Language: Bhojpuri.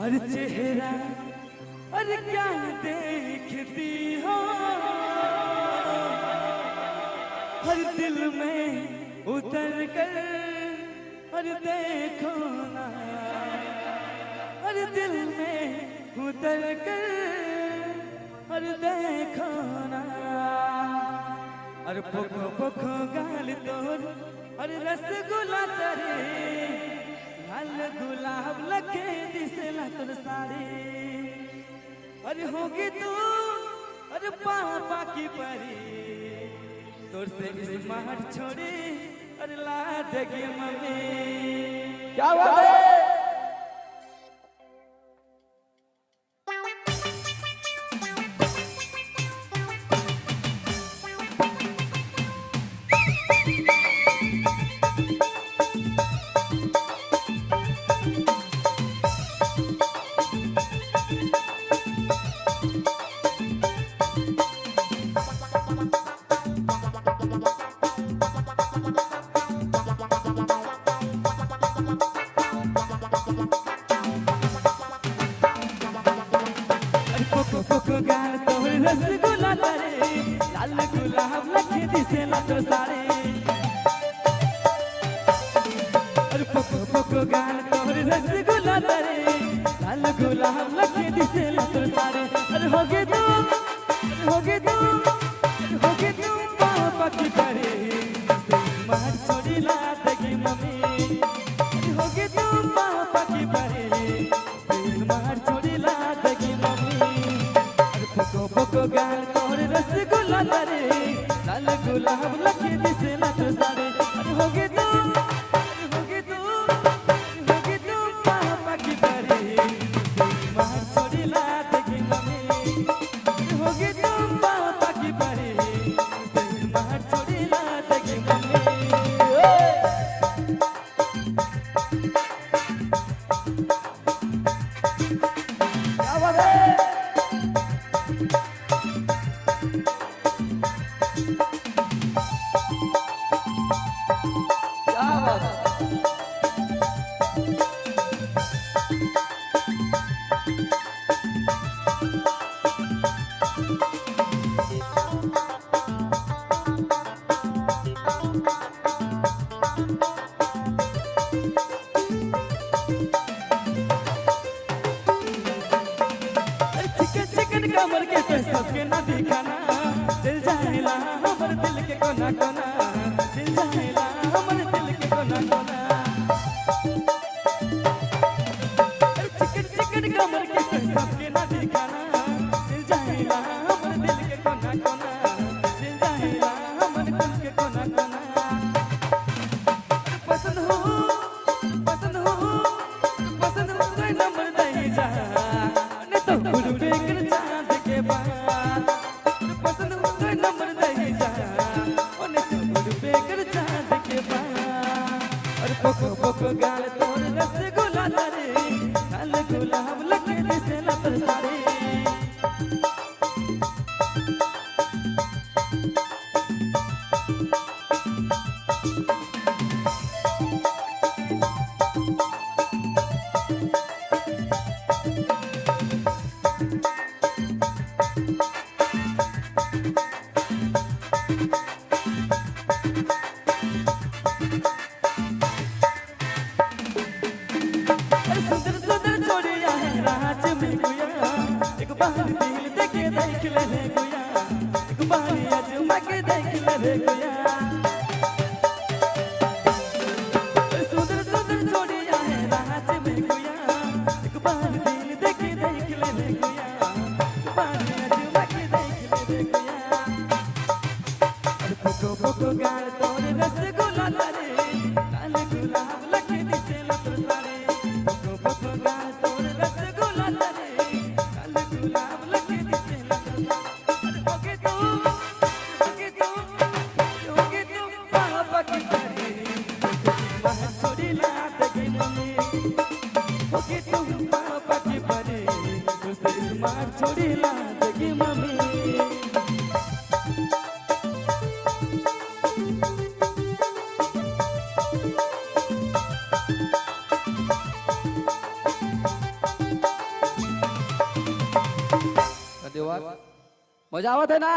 अरे चेहरा अरे क्या देखती हो, हर दिल में उतर कर हर देखो ना, हर दिल में उतर कर हर देखो ना। अरे पोखो पोखो गाल तोर अरे रसगुल्ला तरे, लाल गुलाब लगे दिसला तोर साड़ी। अरे होगी तू अरे पापा की परी, तोर से स्मार्ट छोड़ी अरे ला देगी मम्मी। क्या बात है? पोको गाल तोर रसगुल्ला तरे, लाल गुलाब लगे दिसला तोर साड़ी। अरे पोको गाल तोर रसगुल्ला तरे, लाल गुलाब लगे दिसला तोर साड़ी। अरे होगे तू पापा की परी, मार छोड़ी ला देगी मम्मी। अरे होगे तू पापा की परी, मार छोड़ी ला देगी मम्मी। पोको पोको गाल तोर रसगुल्ला तरे, लाल गुलाब लगे दिसला तोर साड़ी। अरे होगे तू पापा की परी, मार छोड़ी ला देगी मम्मी। अरे होगे तू पापा की परी, मार छोड़ी ला देगी मम्मी। क्या बात है? क्या बात है? चिकन कमर के तो सबके ना दिखाना, दिल जाएला हमर दिल के कोना कोना, दिल जाएला हमर दिल के कोना कोना। चिकन कमर के तो सबके ना दिखाना, दिल जाएला हमर दिल के कोना कोना, दिल जाएला हमर दिल के कोना कोना। पसंद हो कोई नंबर दे जा, नहीं तो गुरु बेकर चांद के बाद। पसंद हो कोई नंबर दे जा, नहीं तो गुरु बेकर चांद के बाद। और पोको पोको गाल तोर रसगुल्ला तरे, लाल गुलाब लगे दिसला तोर साड़ी। सुंदर सुंदर छोड़िया है राज में गुया, एक बार दिल देखे देख ले रे गुया, एक बार अजमा के देख ले रे गुया। सुंदर सुंदर छोड़िया है राज में गुया, एक बार दिल देखे देख ले रे गुया, एक बार अजमा के देख ले रे गुया। अरे पोको पोको गाल तोर रसगुल्ला तरे, लाल गुलाब लगे दिसला तोर साड़ी। पोको पोको गाल तोर रसगुल्ला तरे, लाल गुलाब लगे दिसला तोर साड़ी। अरे होगे तू पापा की परी, मार छोड़ी ला देगी मम्मी। होगे तू पापा की परी, मार छोड़ी ला देगी मम्मी। धन्यवाद मजा आवत है ना